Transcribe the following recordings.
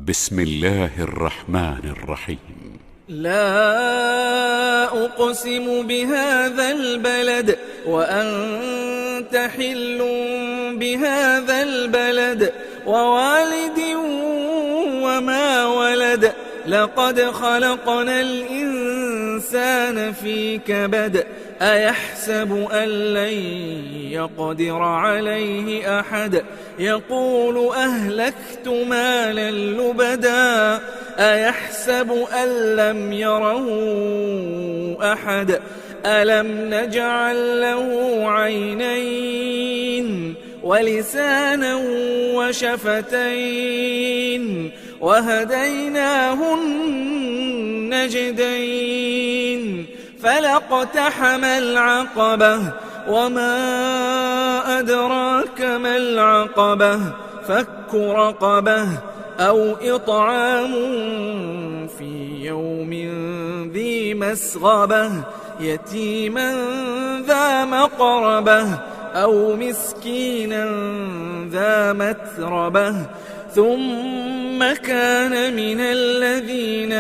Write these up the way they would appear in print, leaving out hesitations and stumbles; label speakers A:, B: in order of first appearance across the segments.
A: بسم الله الرحمن الرحيم.
B: لا أقسم بهذا البلد وأنت حل بهذا البلد ووالد وما ولد لقد خلقنا الإنسان في كبد أيحسب أن لن يقدر عليه أحد يقول أهلكت مالا لبدا أيحسب أن لم يره أحد ألم نجعل له عينين ولسانا وشفتين وهديناه النجدين فلاقتحم العقبة وما أدراك ما العقبة فك رقبة أو إطعام في يوم ذي مسغبة يتيما ذا مقربة أو مسكينا ذا متربة ثم كان من الذين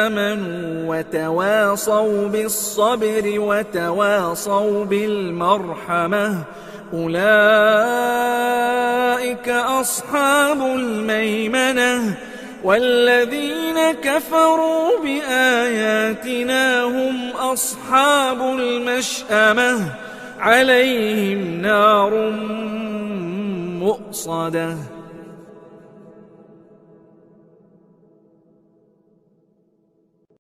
B: آمنوا وتواصوا بالصبر وتواصوا بالمرحمة أولئك أصحاب الميمنة والذين كفروا بآياتنا هم أصحاب المشأمة عليهم نار مؤصدة.